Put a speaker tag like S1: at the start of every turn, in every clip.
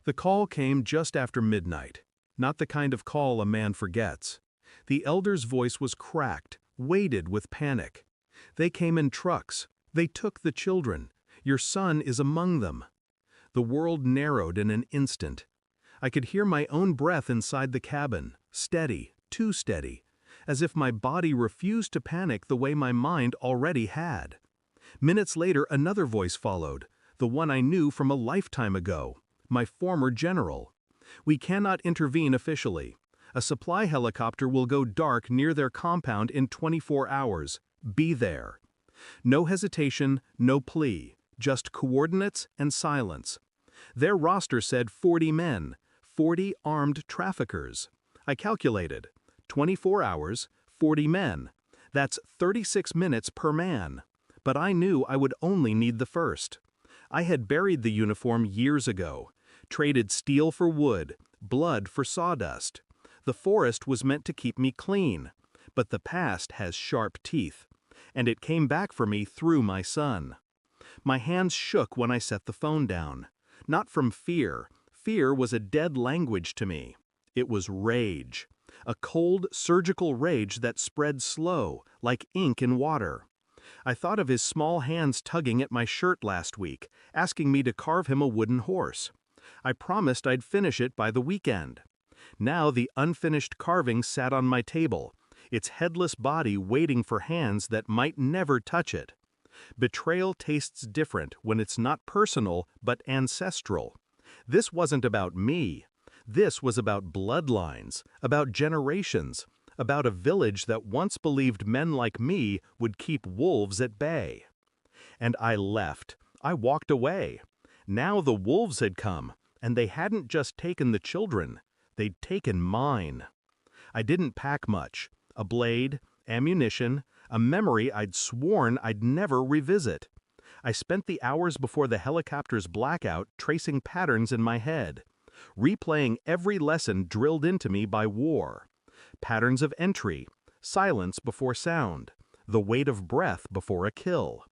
S1: The call came just after midnight, not the kind of call a man forgets. The elder's voice was cracked, weighted with panic. They came in trucks. They took the children. Your son is among them. The world narrowed in an instant. I could hear my own breath inside the cabin, steady, too steady, as if my body refused to panic the way my mind already had. Minutes later, another voice followed, the one I knew from a lifetime ago, my former general. We cannot intervene officially. A supply helicopter will go dark near their compound in 24 hours. Be there. No hesitation, no plea, just coordinates and silence. Their roster said 40 men, 40 armed traffickers. I calculated. 24 hours, 40 men. That's 36 minutes per man. But I knew I would only need the first. I had buried the uniform years ago, traded steel for wood, blood for sawdust. The forest was meant to keep me clean, but the past has sharp teeth, and it came back for me through my son. My hands shook when I set the phone down. Not from fear. Fear was a dead language to me. It was rage. A cold, surgical rage that spread slow, like ink in water. I thought of his small hands tugging at my shirt last week, asking me to carve him a wooden horse. I promised I'd finish it by the weekend. Now the unfinished carving sat on my table, its headless body waiting for hands that might never touch it. Betrayal tastes different when it's not personal but ancestral. This wasn't about me. This was about bloodlines, about generations, about a village that once believed men like me would keep wolves at bay. And I left. I walked away. Now the wolves had come, and they hadn't just taken the children. They'd taken mine. I didn't pack much. A blade, ammunition, a memory I'd sworn I'd never revisit. I spent the hours before the helicopter's blackout tracing patterns in my head, replaying every lesson drilled into me by war. Patterns of entry, silence before sound, the weight of breath before a kill.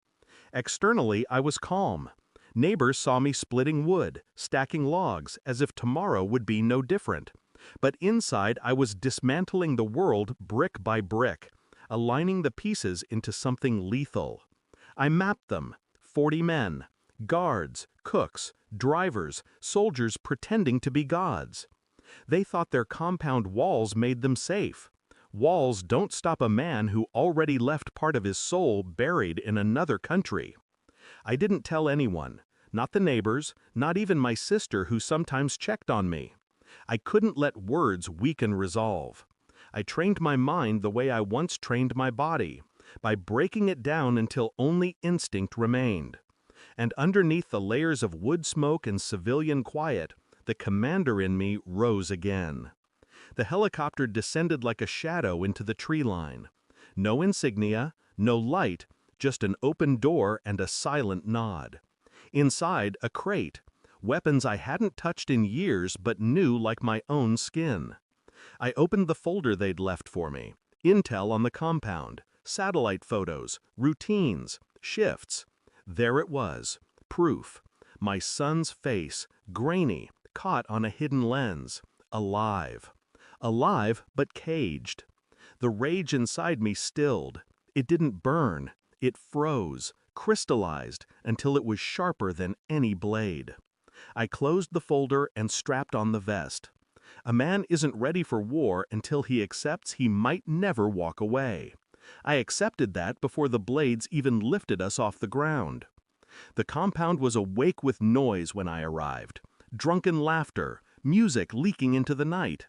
S1: Externally, I was calm. Neighbors saw me splitting wood, stacking logs, as if tomorrow would be no different. But inside, I was dismantling the world brick by brick, aligning the pieces into something lethal. I mapped them. 40 men, guards, cooks, drivers, soldiers pretending to be gods. They thought their compound walls made them safe. Walls don't stop a man who already left part of his soul buried in another country. I didn't tell anyone, not the neighbors, not even my sister who sometimes checked on me. I couldn't let words weaken resolve. I trained my mind the way I once trained my body, by breaking it down until only instinct remained. And underneath the layers of wood smoke and civilian quiet, the commander in me rose again. The helicopter descended like a shadow into the tree line. No insignia, no light, just an open door and a silent nod. Inside, a crate, weapons I hadn't touched in years but knew like my own skin. I opened the folder they'd left for me, intel on the compound, satellite photos, routines, shifts. There it was, proof. My son's face, grainy, caught on a hidden lens, alive. Alive but caged. The rage inside me stilled. It didn't burn. It froze, crystallized, until it was sharper than any blade. I closed the folder and strapped on the vest. A man isn't ready for war until he accepts he might never walk away. I accepted that before the blades even lifted us off the ground. The compound was awake with noise when I arrived. Drunken laughter, music leaking into the night.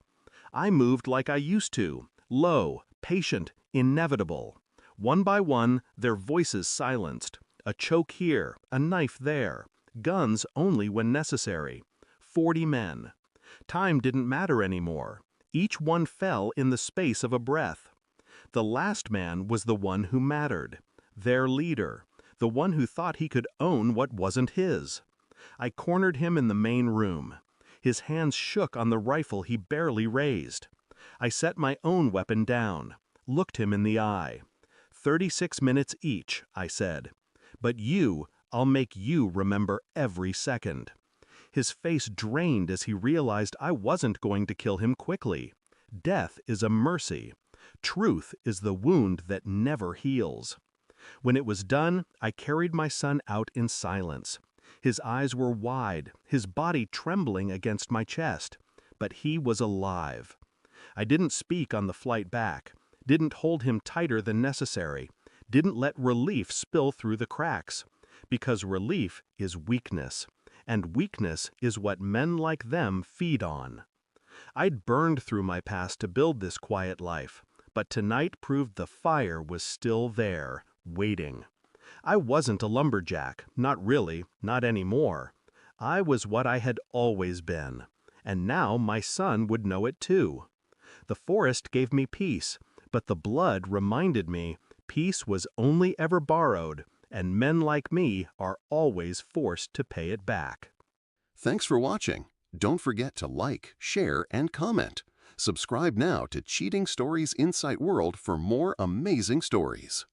S1: I moved like I used to, low, patient, inevitable. One by one, their voices silenced. A choke here, a knife there. Guns only when necessary. 40 men. Time didn't matter anymore. Each one fell in the space of a breath. The last man was the one who mattered. Their leader. The one who thought he could own what wasn't his. I cornered him in the main room. His hands shook on the rifle he barely raised. I set my own weapon down, looked him in the eye. 36 minutes each, I said. But I'll make you remember every second. His face drained as he realized I wasn't going to kill him quickly. Death is a mercy. Truth is the wound that never heals. When it was done, I carried my son out in silence. His eyes were wide, his body trembling against my chest. But he was alive. I didn't speak on the flight back, didn't hold him tighter than necessary, didn't let relief spill through the cracks. Because relief is weakness, and weakness is what men like them feed on. I'd burned through my past to build this quiet life, but tonight proved the fire was still there, waiting. I wasn't a lumberjack, not really, not anymore. I was what I had always been, and now my son would know it too. The forest gave me peace, but the blood reminded me peace was only ever borrowed, and men like me are always forced to pay it back.
S2: Thanks for watching. Don't forget to like, share, and comment. Subscribe now to Cheating Stories Insight World for more amazing stories.